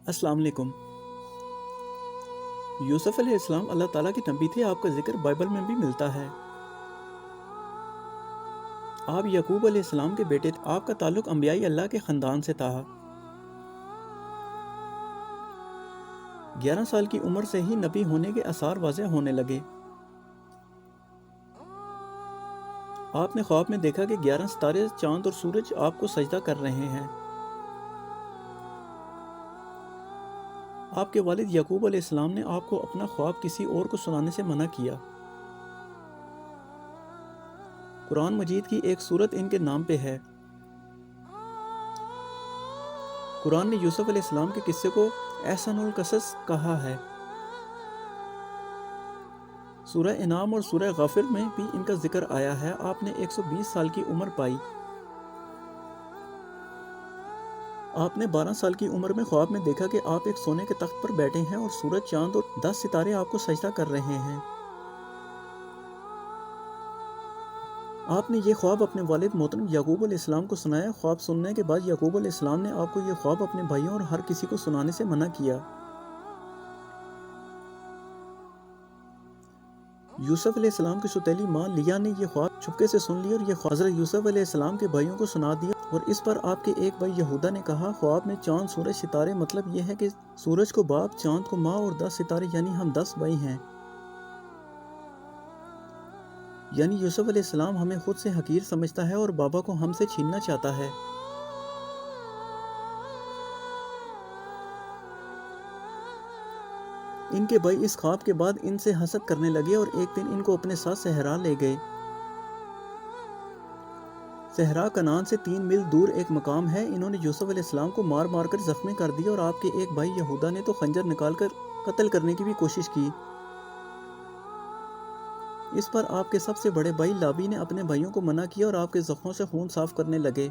السلام علیکم۔ یوسف علیہ السلام اللہ تعالیٰ کے نبی تھے، آپ کا ذکر بائبل میں بھی ملتا ہے۔ آپ یعقوب علیہ السلام کے بیٹے تھے، آپ کا تعلق انبیاء اللہ کے خاندان سے تھا۔ 11 سال کی عمر سے ہی نبی ہونے کے آثار واضح ہونے لگے۔ آپ نے خواب میں دیکھا کہ 11 ستارے، چاند اور سورج آپ کو سجدہ کر رہے ہیں۔ آپ کے والد یعقوب علیہ السلام نے آپ کو اپنا خواب کسی اور کو سنانے سے منع کیا۔ قرآن مجید کی ایک سورت ان کے نام پہ ہے۔ قرآن نے یوسف علیہ السلام کے قصے کو احسن القصص کہا ہے۔ سورہ انعام اور سورہ غافر میں بھی ان کا ذکر آیا ہے۔ آپ نے 120 سال کی عمر پائی۔ آپ نے 12 سال کی عمر میں خواب میں دیکھا کہ آپ ایک سونے کے تخت پر بیٹھے ہیں اور سورج، چاند اور 10 ستارے آپ کو سجدہ کر رہے ہیں۔ آپ نے یہ خواب اپنے والد محترم یعقوب علیہ السلام کو سنایا۔ خواب سننے کے بعد یعقوب علیہ السلام نے آپ کو یہ خواب اپنے بھائیوں اور ہر کسی کو سنانے سے منع کیا۔ یوسف علیہ السلام کی سوتیلی ماں لیا نے یہ خواب چھپکے سے سن لیا اور یہ خواب حضرت یوسف علیہ السلام کے بھائیوں کو سنا دیا، اور اس پر آپ کے ایک بھائی یہودا نے کہا، خواب میں چاند، سورج، ستارے، مطلب یہ ہے کہ سورج کو باپ، چاند کو ماں اور 10 ستارے یعنی ہم 10 بھائی ہیں۔ یعنی یوسف علیہ السلام ہمیں خود سے حقیر سمجھتا ہے اور بابا کو ہم سے چھیننا چاہتا ہے۔ ان کے بھائی اس خواب کے بعد ان سے حسد کرنے لگے اور ایک دن ان کو اپنے ساتھ صحرا لے گئے۔ صحرا کنعان سے 3 میل دور ایک مقام ہے۔ انہوں نے یوسف علیہ السلام کو مار مار کر زخمی کر دیا اور آپ کے ایک بھائی یہودا نے تو خنجر نکال کر قتل کرنے کی بھی کوشش کی۔ اس پر آپ کے سب سے بڑے بھائی لاوی نے اپنے بھائیوں کو منع کیا اور آپ کے زخموں سے خون صاف کرنے لگے۔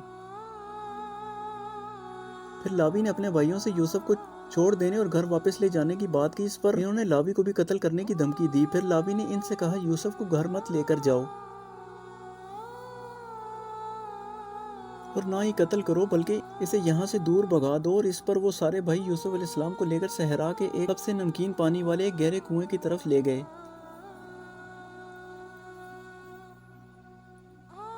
پھر لاوی نے اپنے بھائیوں سے یوسف کو چھوڑ دینے اور گھر واپس لے جانے کی بات کی۔ اس پر انہوں نے لاوی کو بھی قتل کرنے کی دھمکی دی۔ پھر لاوی نے ان سے کہا، یوسف کو گھر مت لے کر جاؤ اور نہ ہی قتل کرو، بلکہ اسے یہاں سے دور بھگا دو۔ اور اس پر وہ سارے بھائی یوسف علیہ السلام کو لے کر صحرا کے ایک سب سے نمکین پانی والے ایک گہرے کنویں کی طرف لے گئے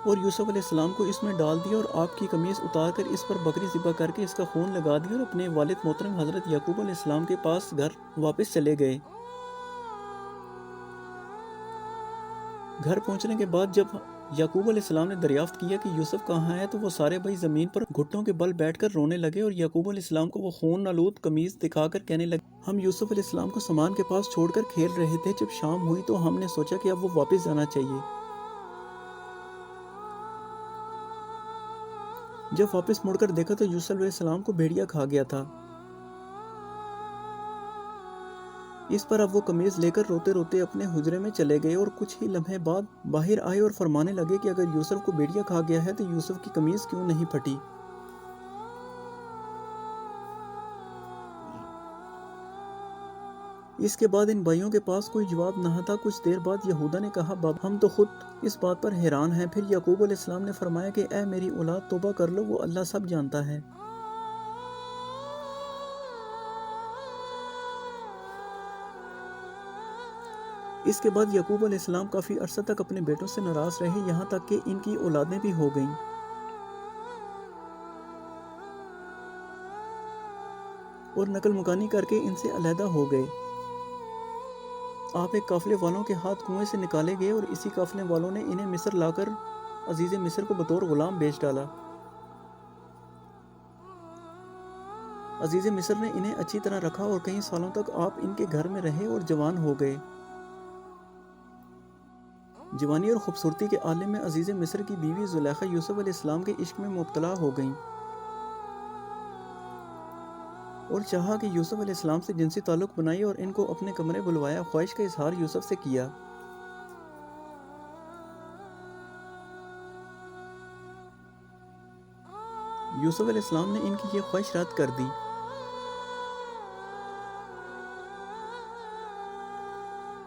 اور یوسف علیہ السلام کو اس میں ڈال دیا اور آپ کی قمیض اتار کر اس پر بکری ذبح کر کے اس کا خون لگا دیا اور اپنے والد محترم حضرت یعقوب علیہ السلام کے پاس گھر واپس چلے گئے۔ گھر پہنچنے کے بعد جب یعقوب علیہ السلام نے دریافت کیا کہ یوسف کہاں ہے تو وہ سارے بھائی زمین پر گھٹنوں کے بل بیٹھ کر رونے لگے اور یعقوب علیہ السلام کو وہ خون آلود قمیض دکھا کر کہنے لگے، ہم یوسف علیہ السلام کو سامان کے پاس چھوڑ کر کھیل رہے تھے، جب شام ہوئی تو ہم نے سوچا کہ اب وہ واپس جانا چاہیے۔ جب واپس مڑ کر دیکھا تو یوسف علیہ السلام کو بھیڑیا کھا گیا تھا۔ اس پر اب وہ قمیض لے کر روتے روتے اپنے حجرے میں چلے گئے اور کچھ ہی لمحے بعد باہر آئے اور فرمانے لگے کہ اگر یوسف کو بھیڑیا کھا گیا ہے تو یوسف کی قمیض کیوں نہیں پھٹی؟ اس کے بعد ان بھائیوں کے پاس کوئی جواب نہ تھا۔ کچھ دیر بعد یہودا نے کہا، بابا ہم تو خود اس بات پر حیران ہیں۔ پھر یعقوب علیہ السلام نے فرمایا کہ اے میری اولاد، توبہ کر لو، وہ اللہ سب جانتا ہے۔ اس کے بعد یعقوب علیہ السلام کافی عرصہ تک اپنے بیٹوں سے ناراض رہے، یہاں تک کہ ان کی اولادیں بھی ہو گئیں اور نقل مکانی کر کے ان سے علیحدہ ہو گئے۔ آپ ایک قافلے والوں کے ہاتھ کنویں سے نکالے گئے اور اسی قافلے والوں نے انہیں مصر لا کر عزیز مصر کو بطور غلام بیچ ڈالا۔ عزیز مصر نے انہیں اچھی طرح رکھا اور کئی سالوں تک آپ ان کے گھر میں رہے اور جوان ہو گئے۔ جوانی اور خوبصورتی کے عالم میں عزیز مصر کی بیوی زلیخا یوسف علیہ السلام کے عشق میں مبتلا ہو گئیں اور چاہا کہ یوسف علیہ السلام سے جنسی تعلق بنائے اور ان کو اپنے کمرے بلوایا۔ خواہش کا اظہار یوسف سے کیا۔ یوسف علیہ السلام نے ان کی یہ خواہش رد کر دی۔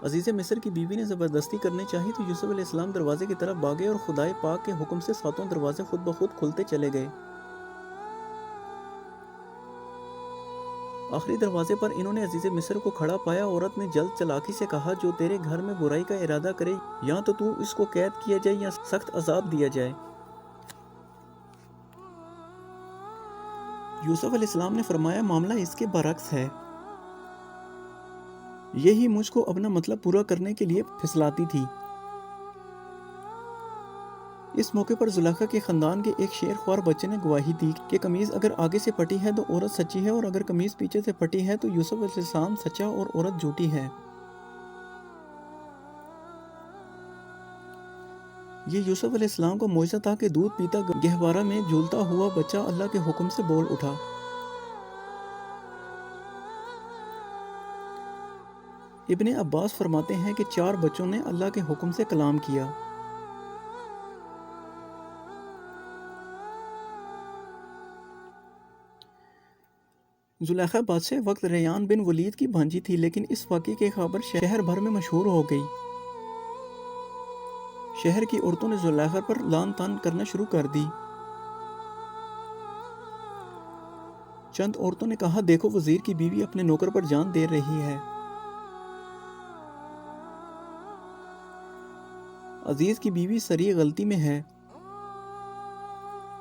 عزیز مصر کی بیوی نے زبردستی کرنی چاہی تو یوسف علیہ السلام دروازے کی طرف بھاگے اور خدائے پاک کے حکم سے 7 دروازے خود بخود کھلتے چلے گئے۔ آخری دروازے پر انہوں نے عزیز مصر کو کھڑا پایا۔ عورت نے جلد چلاکی سے کہا، جو تیرے گھر میں برائی کا ارادہ کرے یا تو اس کو قید کیا جائے یا سخت عذاب دیا جائے۔ یوسف علیہ السلام نے فرمایا، معاملہ اس کے برعکس ہے، یہی مجھ کو اپنا مطلب پورا کرنے کے لیے پھسلاتی تھی۔ اس موقع پر زلیخا کے خاندان کے ایک شیر خوار بچے نے گواہی دی کہ قمیض اگر آگے سے پھٹی ہے تو عورت سچی ہے، اور اگر قمیض پیچھے سے پھٹی ہے تو یوسف علیہ السلام سچا اور عورت جھوٹی ہے۔ یہ یوسف علیہ السلام کا معجزہ تھا کہ دودھ پیتا گہوارہ میں جھولتا ہوا بچہ اللہ کے حکم سے بول اٹھا۔ ابن عباس فرماتے ہیں کہ 4 بچوں نے اللہ کے حکم سے کلام کیا۔ زلیخا بادشاہ وقت ریان بن ولید کی بھانجی تھی، لیکن اس واقعے کی خبر شہر بھر میں مشہور ہو گئی۔ شہر کی عورتوں نے زلیخا پر لعن طعن کرنا شروع کر دی۔ چند عورتوں نے کہا، دیکھو وزیر کی بیوی اپنے نوکر پر جان دے رہی ہے۔ عزیز کی بیوی سری غلطی میں ہے۔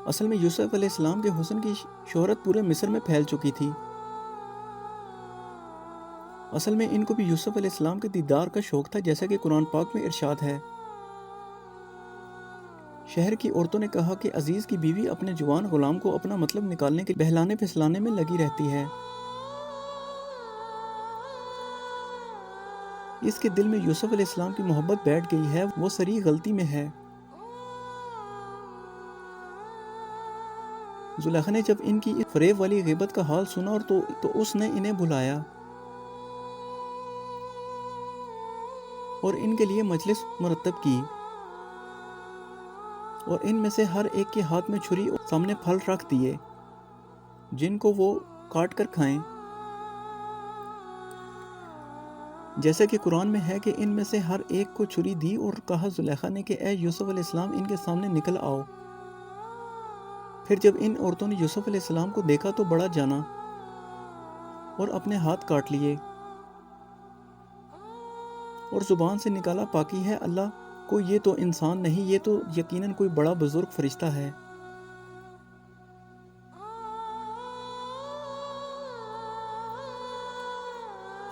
اصل میں یوسف علیہ السلام کے حسن کی شہرت پورے مصر میں پھیل چکی تھی۔ اصل میں ان کو بھی یوسف علیہ السلام کے دیدار کا شوق تھا، جیسا کہ قرآن پاک میں ارشاد ہے۔ شہر کی عورتوں نے کہا کہ عزیز کی بیوی اپنے جوان غلام کو اپنا مطلب نکالنے کے بہلانے پھسلانے میں لگی رہتی ہے۔ اس کے دل میں یوسف علیہ السلام کی محبت بیٹھ گئی ہے، وہ سری غلطی میں ہے۔ زلیخا نے جب ان کی فریب والی غیبت کا حال سنا اور تو اس نے انہیں بلایا اور ان کے لیے مجلس مرتب کی، اور ان میں سے ہر ایک کے ہاتھ میں چھری اور سامنے پھل رکھ دیے جن کو وہ کاٹ کر کھائیں، جیسا کہ قرآن میں ہے کہ ان میں سے ہر ایک کو چھری دی، اور کہا زلیخا نے کہ اے یوسف علیہ السلام ان کے سامنے نکل آؤ۔ پھر جب ان عورتوں نے یوسف علیہ السلام کو دیکھا تو بڑا جانا اور اپنے ہاتھ کاٹ لیے، اور زبان سے نکالا، پاکی ہے اللہ کو، یہ تو انسان نہیں، یہ تو یقیناً کوئی بڑا بزرگ فرشتہ ہے۔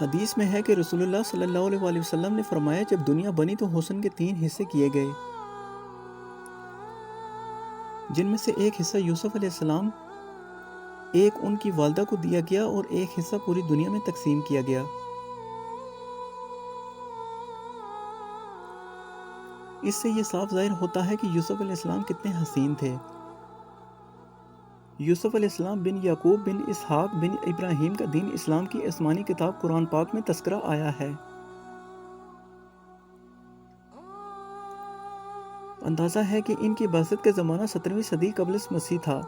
حدیث میں ہے کہ رسول اللہ صلی اللہ علیہ وسلم نے فرمایا، جب دنیا بنی تو حسن کے 3 حصے کیے گئے، جن میں سے ایک حصہ یوسف علیہ السلام، ایک ان کی والدہ کو دیا گیا اور ایک حصہ پوری دنیا میں تقسیم کیا گیا۔ اس سے یہ صاف ظاہر ہوتا ہے کہ یوسف علیہ السلام کتنے حسین تھے۔ یوسف علیہ السلام بن یعقوب بن اسحاق بن ابراہیم کا دین اسلام کی آسمانی کتاب قرآن پاک میں تذکرہ آیا ہے۔ اندازہ ہے کہ ان کی بعثت کا زمانہ 17ویں صدی قبل مسیح تھا۔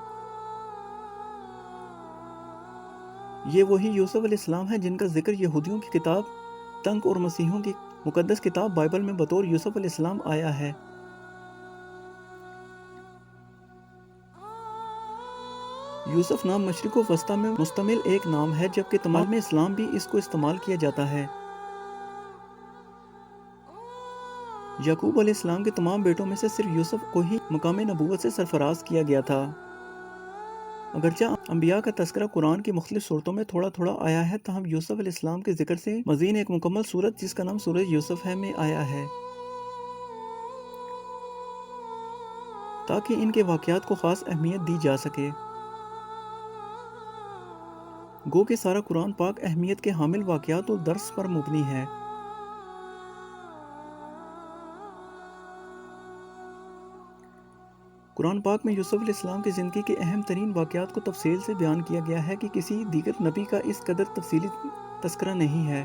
یہ وہی یوسف علیہ السلام ہے جن کا ذکر یہودیوں کی کتاب تنک اور مسیحیوں کی مقدس کتاب بائبل میں بطور یوسف علیہ السلام آیا ہے۔ یوسف نام مشرق و وسطی میں مستعمل ایک نام ہے، جبکہ تمام میں اسلام بھی اس کو استعمال کیا جاتا ہے۔ یعقوب علیہ السلام کے تمام بیٹوں میں سے صرف یوسف کو ہی مقام نبوت سے سرفراز کیا گیا تھا۔ اگرچہ انبیاء کا تذکرہ قرآن کی مختلف صورتوں میں تھوڑا تھوڑا آیا ہے، تاہم یوسف علیہ السلام کے ذکر سے مزید ایک مکمل صورت جس کا نام سورہ یوسف ہے میں آیا ہے، تاکہ ان کے واقعات کو خاص اہمیت دی جا سکے۔ گو کہ سارا قرآن پاک اہمیت کے حامل واقعات اور درس پر مبنی ہے۔ قرآن پاک میں یوسف علیہ السلام کی زندگی کے اہم ترین واقعات کو تفصیل سے بیان کیا گیا ہے کہ کسی دیگر نبی کا اس قدر تفصیلی تذکرہ نہیں ہے۔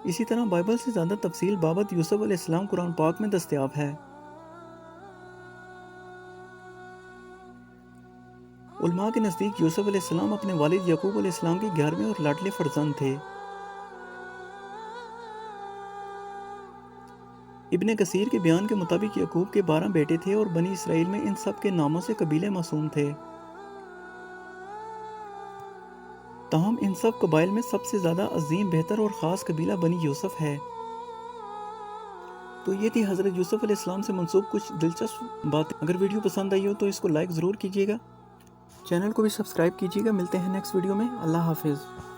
اسی طرح بائبل سے زیادہ تفصیل بابت یوسف علیہ السلام قرآن پاک میں دستیاب ہے۔ علماء کے نزدیک یوسف علیہ السلام اپنے والد یعقوب علیہ السلام کے 11ویں اور لاڈلے فرزند تھے۔ ابن کثیر کے بیان کے مطابق یعقوب کے 12 بیٹے تھے اور بنی اسرائیل میں ان سب کے ناموں سے قبیلے موسوم تھے۔ تاہم ان سب قبائل میں سب سے زیادہ عظیم، بہتر اور خاص قبیلہ بنی یوسف ہے۔ تو یہ تھی حضرت یوسف علیہ السلام سے منسوب کچھ دلچسپ باتیں۔ اگر ویڈیو پسند آئی ہو تو اس کو لائک ضرور کیجیے گا، چینل کو بھی سبسکرائب کیجیے گا۔ ملتے ہیں نیکسٹ ویڈیو میں، اللہ حافظ۔